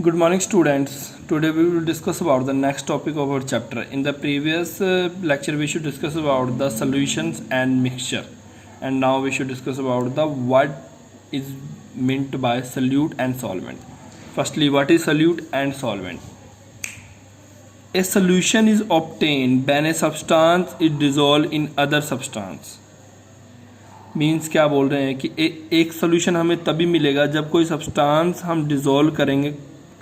Good morning, students. Today we will discuss about the next topic of our chapter. In the previous lecture, we should discuss about the solutions and mixture, and now we should discuss about the what is meant by solute and solvent. Firstly, what is solute and solvent? A solution is obtained when a substance is dissolved in other substance. Means क्या बोल रहे हैं कि एक solution हमें तभी मिलेगा जब कोई सब्सटेंस हम डिज़ोल्व करेंगे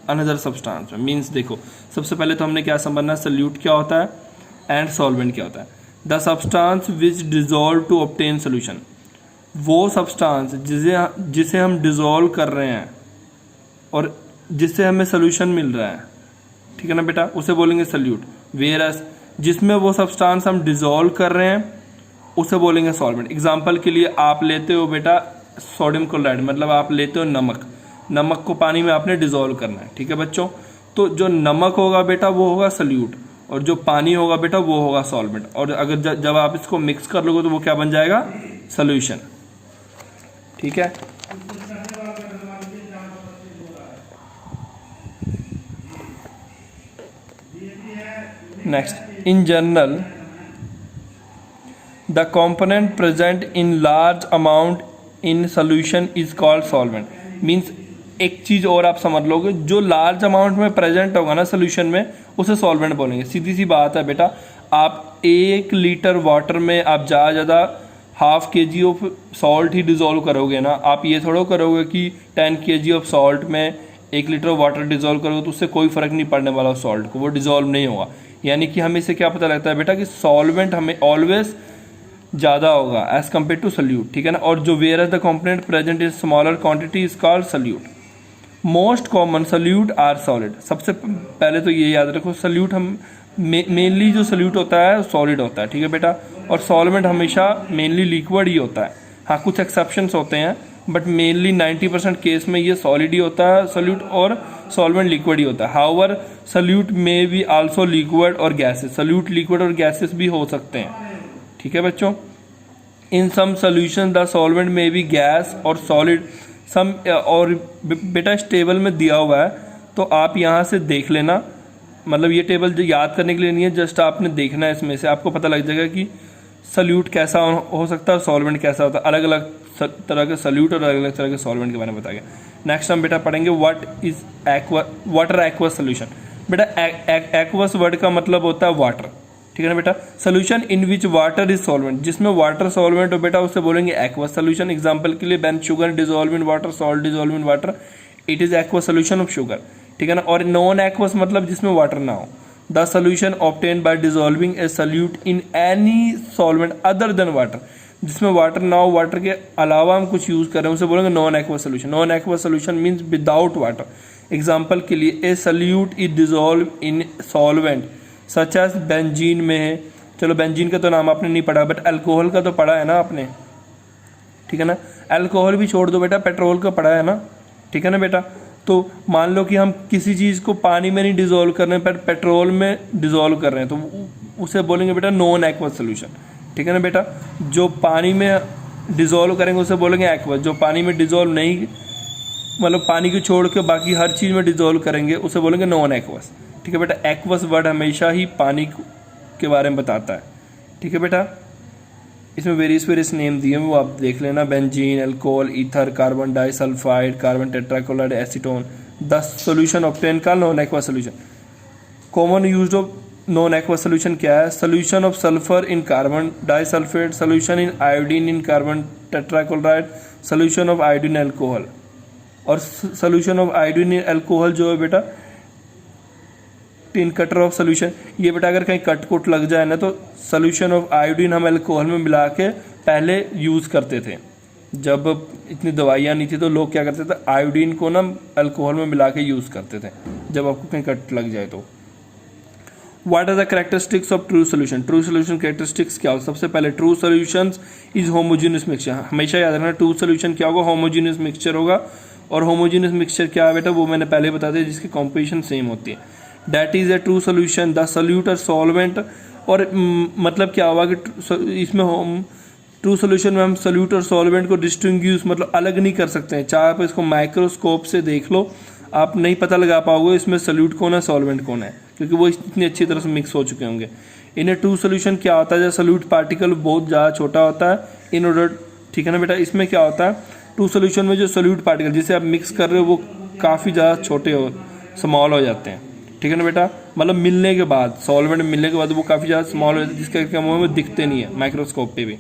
अनदर सब्सटेंस में। मीन्स देखो, सबसे पहले तो हमने क्या समझना, सल्यूट क्या होता है एंड सॉल्वेंट क्या होता है। The substance which dissolve to obtain solution, वो सब्सटेंस जिसे हम डिज़ोल्व कर रहे हैं और जिससे हमें सोल्यूशन मिल रहा है, ठीक है ना बेटा, उसे बोलेंगे सल्यूट। वेयरस जिसमें वो सब्सटेंस हम डिज़ोल्व कर रहे हैं उसे बोलेंगे सॉल्वेंट। एग्जाम्पल के लिए आप लेते हो बेटा सोडियम क्लोराइड, मतलब आप लेते हो नमक को पानी में आपने डिज़ोल्व करना है, ठीक है बच्चों। तो जो नमक होगा बेटा वो होगा सल्यूट और जो पानी होगा बेटा वो होगा सॉल्वेंट। और अगर जब आप इसको मिक्स कर लोगे तो वो क्या बन जाएगा, सॉल्यूशन, ठीक है। Next, in general the component present in large amount in solution is called solvent। Means एक चीज़ और आप समझ लोगे, जो लार्ज अमाउंट में प्रेजेंट होगा ना सोल्यूशन में उसे सॉल्वेंट बोलेंगे। सीधी सी बात है बेटा, आप 1 लीटर वाटर में आप ज़्यादा ½ kg of salt he dissolve करोगे ना। आप ये थोड़ा करोगे कि 10 kg ऑफ सॉल्ट में 1 लीटर वाटर डिज़ोल्व करोगे तो उससे कोई फ़र्क नहीं पड़ने वाला सॉल्ट को, वो डिज़ोल्व नहीं होगा। यानी कि हमें इससे क्या पता लगता है बेटा कि सॉल्वेंट हमें ऑलवेज ज़्यादा होगा एज कम्पेयर टू सल्यूट, ठीक है ना। और जो where as the component present in smaller quantity is called solute. Most common solute are solid. सबसे पहले तो ये याद रखो, सल्यूट हम मेनली जो सल्यूट होता है सॉलिड होता है, ठीक है बेटा। और सॉल्वेंट हमेशा मेनली लिक्विड ही होता है। हाँ, कुछ एक्सेप्शंस होते हैं बट मेनली 90% केस में ये सॉलिड ही होता है सल्यूट, और सॉल्वेंट लिक्विड ही होता है। हाउएवर सल्यूट में भी आल्सो लिक्विड और गैसेस, सल्यूट लिक्विड और गैसेस भी हो सकते हैं, ठीक है बच्चों। इन सम सोल्यूशन द सॉल्वेंट में भी गैस और सॉलिड सम, और बेटा इस टेबल में दिया हुआ है तो आप यहाँ से देख लेना, मतलब ये टेबल जो याद करने के लिए नहीं है, जस्ट आपने देखना है, इसमें से आपको पता लग जाएगा कि सल्यूट कैसा हो सकता है और सॉल्वेंट कैसा होता है। अलग अलग तरह के सल्यूट और अलग अलग तरह के सॉल्वेंट के बारे में बताएगा। नेक्स्ट हम बेटा पढ़ेंगे what is water aqueous solution. बेटा एक्वस वर्ड का मतलब होता है वाटर, ठीक है ना बेटा। Solution in which water is solvent, जिसमें वाटर सॉल्वेंट हो बेटा उसे बोलेंगे एक्वस सोल्यूशन। एग्जांपल के लिए when sugar dissolve in water, salt dissolve in water, it is aqueous solution of sugar, ठीक है ना। और नॉन एक्वस मतलब जिसमें वाटर ना हो। The solution obtain bye dissolving A salute in any solvent other than water, जिसमें water ना हो, वाटर के अलावा हम कुछ यूज कर रहे हैं उसे बोलेंगे non aqueous solution. Non aqueous solution means without water. Example के लिए a solute is dissolve in solvent such as benzene में है। चलो बेंजीन का तो नाम आपने नहीं पढ़ा बट अल्कोहल का तो पढ़ा है ना आपने, ठीक है ना। अल्कोहल भी छोड़ दो बेटा, पेट्रोल का पढ़ा है ना, ठीक है ना बेटा। तो मान लो कि हम किसी चीज़ को पानी में नहीं डिज़ोल्व कर रहे हैं पर पेट्रोल में डिज़ोल्व कर रहे हैं तो उसे बोलेंगे बेटा नॉन एक्वस सोल्यूशन, ठीक है ना बेटा। जो पानी में डिज़ोल्व करेंगे उसे बोलेंगे एक्वस, जो पानी में डिज़ोल्व नहीं, मतलब पानी को छोड़ के बाकी हर चीज़ में डिज़ोल्व करेंगे उसे बोलेंगे नॉन एक्वस, ठीक है बेटा। एक्वस वर्ड हमेशा ही पानी के बारे में बताता है, ठीक है बेटा। इसमें वेरियस नेम दिए हैं वो आप देख लेना, benzene, alcohol, ether, carbon disulphide, carbon tetrachloride, acetone. The solution obtain का non aqueous solution. Common use of non aqueous solution क्या है, solution of sulphur in carbon disulphate, solution in iodine in carbon tetrachloride, solution of iodine alcohol. और solution of iodine in alcohol जो है बेटा tin cutter of solution. ये बेटा अगर कहीं कट कुट लग जाए ना तो सोल्यूशन ऑफ आयोडीन हम अल्कोहल में मिला के पहले यूज़ करते थे। जब इतनी दवाइयाँ नहीं थी तो लोग क्या करते थे, आयोडीन को ना अल्कोहल में मिला के यूज़ करते थे जब आपको कहीं कट लग जाए तो। What are the characteristics of true solution. True solution characteristics क्या हो, सबसे पहले true solution is homogeneous mixture. हमेशा याद रखना ट्रू सोल्यूशन क्या होगा, होमोजीनियस मिक्सचर होगा। और होमोजीनियस मिक्सचर क्या है बेटा वो मैंने पहले बता दिया, जिसकी कॉम्पोजिशन सेम होती है। That is a true solution the solute और सॉल्वेंट। और मतलब क्या हुआ कि इसमें हम ट्रू सोल्यूशन में हम सल्यूट और सॉल्वेंट को डिस्टिंग्विश मतलब अलग नहीं कर सकते हैं। चाहे आप इसको माइक्रोस्कोप से देख लो, आप नहीं पता लगा पाओगे इसमें सोल्यूट कौन है सॉल्वेंट कौन है, क्योंकि वो इतनी अच्छी तरह से मिक्स हो चुके होंगे। इन ए ट्रू सोल्यूशन क्या होता है, जब सोल्यूट पार्टिकल बहुत ज़्यादा छोटा होता है इन ऑर्डर, ठीक है ना बेटा। इसमें क्या होता है ट्रू सोल्यूशन में जो सोल्यूट पार्टिकल जिसे आप मिक्स कर रहे हो वो काफ़ी ज़्यादा छोटे हो, स्मॉल हो जाते हैं, ठीक है ना बेटा। मतलब मिलने के बाद, सॉल्वेंट मिलने के बाद वो काफ़ी ज़्यादा स्मॉल हो जाते हैं, जिसके क्या में दिखते नहीं है माइक्रोस्कोप पे भी।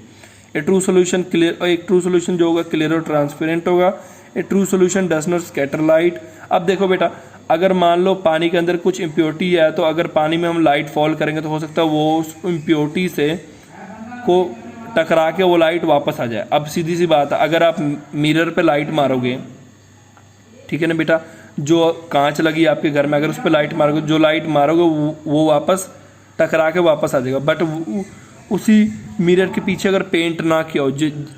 ए ट्रू सोल्यूशन क्लियर, एक ट्रू सोल्यूशन जो होगा क्लियर और ट्रांसपेरेंट होगा। A true solution does not scatter light. अब देखो बेटा, अगर मान लो पानी के अंदर कुछ इम्प्योरिटी है, तो अगर पानी में हम लाइट फॉल करेंगे तो हो सकता है वो उस इम्प्योरिटी से को टकरा के वो लाइट वापस आ जाए। अब सीधी सी बात है, अगर आप मिरर पे लाइट मारोगे, ठीक है ना बेटा, जो कांच लगी आपके घर में, अगर उस पर लाइट मारोगे, जो लाइट मारोगे वो वापस टकरा के वापस आ जाएगा। बट उसी मिरर के पीछे अगर पेंट ना किया हो,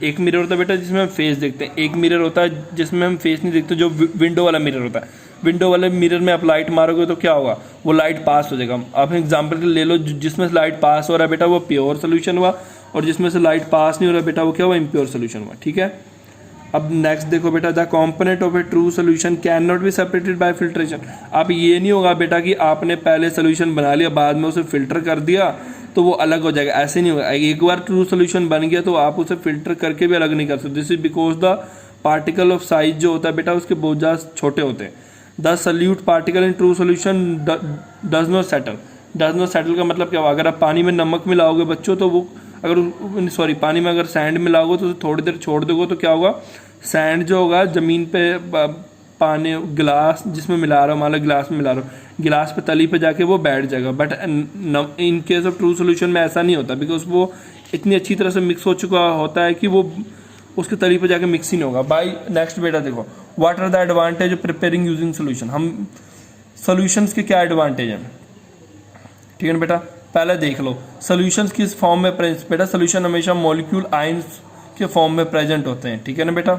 एक मिरर होता है बेटा जिसमें हम फेस देखते हैं, एक मिरर होता है जिसमें हम फेस नहीं देखते, जो विंडो वाला मिरर होता है। विंडो वाले मिरर में आप लाइट मारोगे तो क्या होगा, वो लाइट पास हो जाएगा। आप एग्जाम्पल के लिए ले लो, जिसमें से लाइट पास हो रहा है बेटा वो प्योर सोल्यूशन हुआ, और जिसमें से लाइट पास नहीं हो रहा बेटा वो क्या हुआ, इम्प्योर सोल्यूशन हुआ, ठीक है। अब नेक्स्ट देखो बेटा, the component of A true solution can not be separated by filtration. आप ये नहीं होगा बेटा कि आपने पहले सोल्यूशन बना लिया बाद में उसे फिल्टर कर दिया तो वो अलग हो जाएगा, ऐसे नहीं होगा। एक बार ट्रू सोल्यूशन बन गया तो आप उसे फिल्टर करके भी अलग नहीं कर सकते। This is because the particle of size जो होता है बेटा उसके बहुत ज़्यादा छोटे होते हैं। The solute particle in true solution does not settle. Does not settle का मतलब क्या हुआ, अगर आप पानी में नमक मिलाओगे बच्चों तो वो, अगर सॉरी पानी में अगर सैंड मिलाओगे तो थोड़ी देर छोड़ दोगे तो क्या होगा, सैंड जो होगा ज़मीन पे पानी गिलास जिसमें मिला रहा हो, मान लो गिलास में मिला रहा हो, गिलास पे तली पे जाके वो बैठ जाएगा। But in case of true solution में ऐसा नहीं होता, बिकॉज वो इतनी अच्छी तरह से मिक्स हो चुका होता है कि वो उसके तली पे जाके मिक्स ही नहीं होगा। बाई नेक्स्ट बेटा देखो, what are the advantage of preparing using solution. हम सोल्यूशंस के क्या एडवांटेज हैं, ठीक है ना बेटा। पहले देख लो सोल्यूशंस किस फॉर्म में प्रेजेंट, बेटा सोल्यूशन हमेशा मॉलिक्यूल आयंस के फॉर्म में प्रेजेंट होते हैं, ठीक है ना बेटा।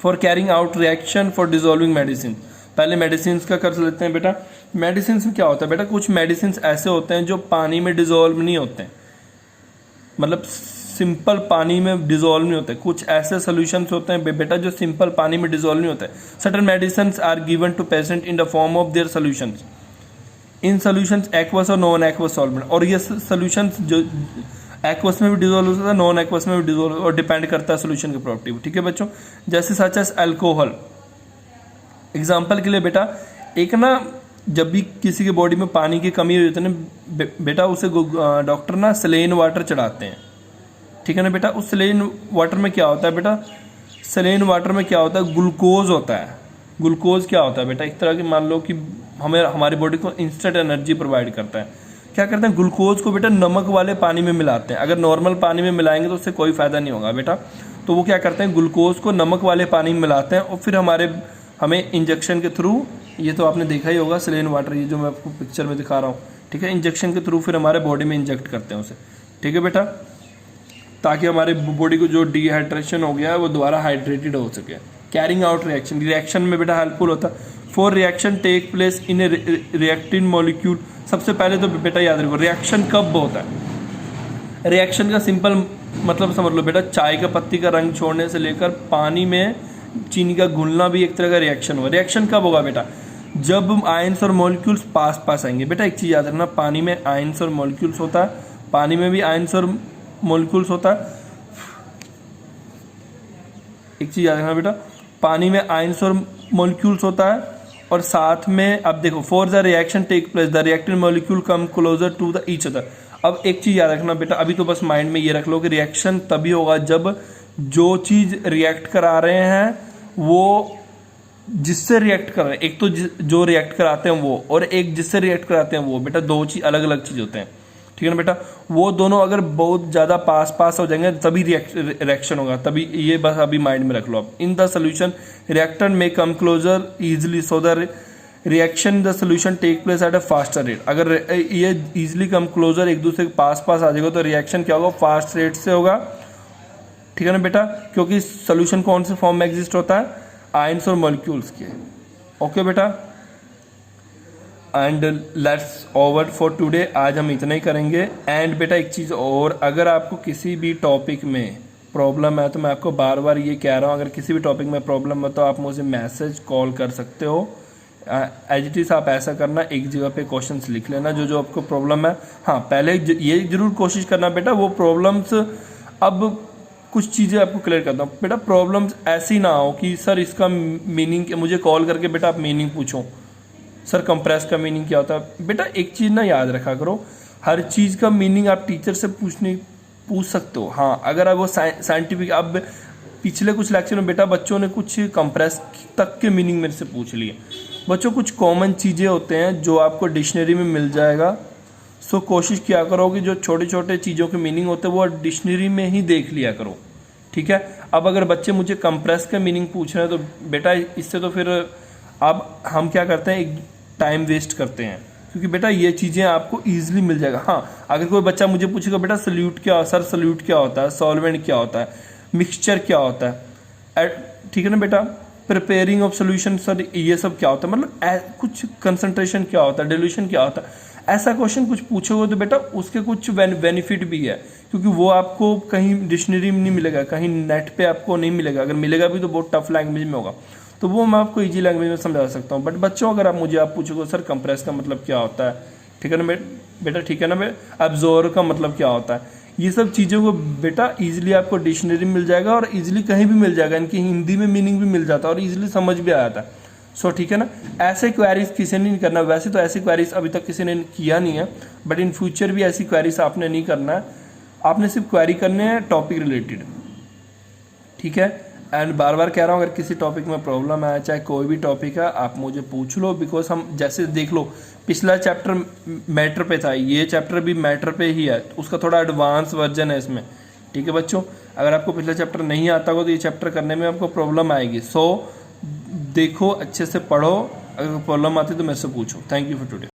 For carrying out reaction for dissolving medicine, पहले मेडिसिन का कर लेते हैं बेटा। मेडिसिन में क्या होता है बेटा, कुछ मेडिसिन ऐसे होते हैं जो पानी में डिजोल्व नहीं होते हैं, मतलब सिंपल पानी में डिजोल्व नहीं होते। कुछ ऐसे सोल्यूशंस होते हैं बेटा जो सिंपल पानी में डिजोल्व नहीं होते। Certain medicine are given to patient in the form of their solutions in solutions aqueous और नॉन एक्वस सॉल्वेंट। और ये सोल्यूशंस जो एक्वस में भी डिजोल्व हो सकता है, नॉन एक्वस में भी डिजोल्व, और डिपेंड करता है सोल्यूशन की प्रॉपर्टी पर, ठीक है बच्चों। जैसे सच एज अल्कोहल, एग्जाम्पल के लिए बेटा, एक ना जब भी किसी के बॉडी में पानी की कमी हो जाती है ना बेटा, उसे डॉक्टर ना सेलेन वाटर चढ़ाते हैं, ठीक है ना बेटा। उस सेलेन वाटर में क्या होता है बेटा, सेलेन वाटर में क्या होता है, ग्लूकोज होता है। ग्लूकोज क्या होता है बेटा, एक तरह की मान लो कि हमें हमारी बॉडी को इंस्टेंट एनर्जी प्रोवाइड करता है। क्या करते हैं, ग्लूकोज को बेटा नमक वाले पानी में मिलाते हैं। अगर नॉर्मल पानी में मिलाएंगे तो उससे कोई फ़ायदा नहीं होगा बेटा, तो वो क्या करते हैं, ग्लूकोज को नमक वाले पानी में मिलाते हैं और फिर हमें इंजेक्शन के थ्रू, ये तो आपने देखा ही होगा सेलेन वाटर, ये जो मैं आपको पिक्चर में दिखा रहा हूँ, ठीक है, इंजेक्शन के थ्रू फिर हमारे बॉडी में इंजेक्ट करते हैं उसे, ठीक है बेटा, ताकि हमारे बॉडी को जो डिहाइड्रेशन हो गया है वो दोबारा हाइड्रेटेड हो सके। कैरिंग आउट रिएक्शन, रिएक्शन में बेटा हेल्पफुल होता है। For reaction take place in a reactive molecule, सबसे पहले तो बेटा याद रखो रिएक्शन कब होता है। रिएक्शन का सिंपल मतलब समझ लो बेटा, चाय का पत्ती का रंग छोड़ने से लेकर पानी में चीनी का घुलना भी एक तरह का रिएक्शन होगा। रिएक्शन कब होगा बेटा, जब आयंस और मॉलिक्यूल्स पास पास आएंगे। बेटा एक चीज़ याद रखना, पानी में आयंस और मॉलिक्यूल्स होता है, पानी में भी आयंस और मॉलिक्यूल्स होता है। एक चीज़ याद रखना बेटा, पानी में आयंस और मॉलिक्यूल्स होता है, और साथ में अब देखो, for the reaction take place the reactive molecule come closer to the each other. अब एक चीज़ याद रखना बेटा, अभी तो बस माइंड में ये रख लो कि रिएक्शन तभी होगा जब जो चीज़ रिएक्ट करा रहे हैं वो जिससे रिएक्ट कर रहे हैं, एक तो जो रिएक्ट कराते हैं वो, और एक जिससे रिएक्ट कराते हैं वो, बेटा दो चीज अलग अलग चीज होते हैं, ठीक है ना बेटा। वो दोनों अगर बहुत ज़्यादा पास पास हो जाएंगे तभी रिएक्शन होगा, तभी ये बस अभी माइंड में रख लो आप। इन द सोल्यूशन रिएक्टेंट में come closer easily, so the reaction the solution take place at a faster rate. अगर ये इजिली कम क्लोजर एक दूसरे के पास पास आ जाएगा तो रिएक्शन क्या होगा, फास्ट रेट से होगा, ठीक है ना बेटा, क्योंकि सोल्यूशन कौन से फॉर्म में एग्जिस्ट होता है, आयंस और मॉलिक्यूल्स के। ओके बेटा, and let's over for today, आज हम इतना ही करेंगे। एंड बेटा एक चीज़ और, अगर आपको किसी भी टॉपिक में प्रॉब्लम है तो मैं आपको बार बार ये कह रहा हूँ, अगर किसी भी टॉपिक में प्रॉब्लम है तो आप मुझे मैसेज कॉल कर सकते हो, एज इट इज़ आप ऐसा करना, एक जगह पे क्वेश्चंस लिख लेना जो जो आपको प्रॉब्लम है। हाँ, पहले ये जरूर कोशिश करना बेटा वो प्रॉब्लम्स, अब कुछ चीज़ें आपको क्लियर करता हूँ बेटा, प्रॉब्लम्स ऐसी ना हो कि सर इसका मीनिंग, मुझे कॉल करके बेटा आप मीनिंग पूछो, सर कंप्रेस का मीनिंग क्या होता है। बेटा एक चीज़ ना याद रखा करो, हर चीज़ का मीनिंग आप टीचर से पूछ सकते हो। हाँ, अगर आप वो साइंटिफिक, अब पिछले कुछ लेक्चर में बेटा बच्चों ने कुछ कंप्रेस तक के मीनिंग मेरे से पूछ लिए। बच्चों कुछ कॉमन चीज़ें होते हैं जो आपको डिक्शनरी में मिल जाएगा, सो कोशिश किया करो कि जो छोटे छोटे चीज़ों के मीनिंग होते हैं वो डिक्शनरी में ही देख लिया करो, ठीक है। अब अगर बच्चे मुझे कंप्रेस का मीनिंग पूछ रहे हैं तो बेटा इससे तो फिर अब हम क्या करते हैं, एक टाइम वेस्ट करते हैं, क्योंकि बेटा ये चीज़ें आपको ईजिली मिल जाएगा। हाँ, अगर कोई बच्चा मुझे पूछेगा बेटा सल्यूट क्या, सर सल्यूट क्या होता है, सॉल्वेंट क्या होता है, मिक्सचर क्या होता है, ठीक है ना बेटा, प्रिपेयरिंग ऑफ सोल्यूशन सर ये सब क्या होता है, मतलब कुछ कंसंट्रेशन क्या होता है, डिल्यूशन क्या होता है, ऐसा क्वेश्चन कुछ पूछोगे तो बेटा उसके कुछ बेनिफिट भी है, क्योंकि वो आपको कहीं डिक्शनरी में नहीं मिलेगा, कहीं नेट पे आपको नहीं मिलेगा, अगर मिलेगा भी तो बहुत टफ लैंग्वेज में होगा, तो वो मैं आपको इजी लैंग्वेज में समझा सकता हूँ। बट बच्चों अगर आप पूछोगे सर कंप्रेस का मतलब क्या होता है, ठीक है ना बेटा, ठीक है ना बेटा, एब्जॉर्ब का मतलब क्या होता है, ये सब चीज़ों को बेटा इजीली आपको डिक्शनरी मिल जाएगा और इजीली कहीं भी मिल जाएगा, इनकी हिंदी में मीनिंग भी मिल जाता है और इजीली समझ भी आ जाता है। सो ठीक है ना, ऐसे क्वेरीज किसी ने नहीं करना, वैसे तो ऐसी क्वेरीज अभी तक किसी ने किया नहीं है, बट इन फ्यूचर भी ऐसी क्वेरीज आपने नहीं करना है, आपने सिर्फ क्वेरी करने हैं टॉपिक रिलेटेड, ठीक है। एंड बार बार कह रहा हूँ, अगर किसी टॉपिक में प्रॉब्लम है, चाहे कोई भी टॉपिक है, आप मुझे पूछ लो, बिकॉज हम जैसे देख लो पिछला चैप्टर मैटर पे था, ये चैप्टर भी मैटर पे ही है, उसका थोड़ा एडवांस वर्जन है इसमें, ठीक है बच्चों। अगर आपको पिछला चैप्टर नहीं आता हो तो ये चैप्टर करने में आपको प्रॉब्लम आएगी, सो देखो अच्छे से पढ़ो, अगर प्रॉब्लम आती है तो मेरे से पूछो। Thank you for today.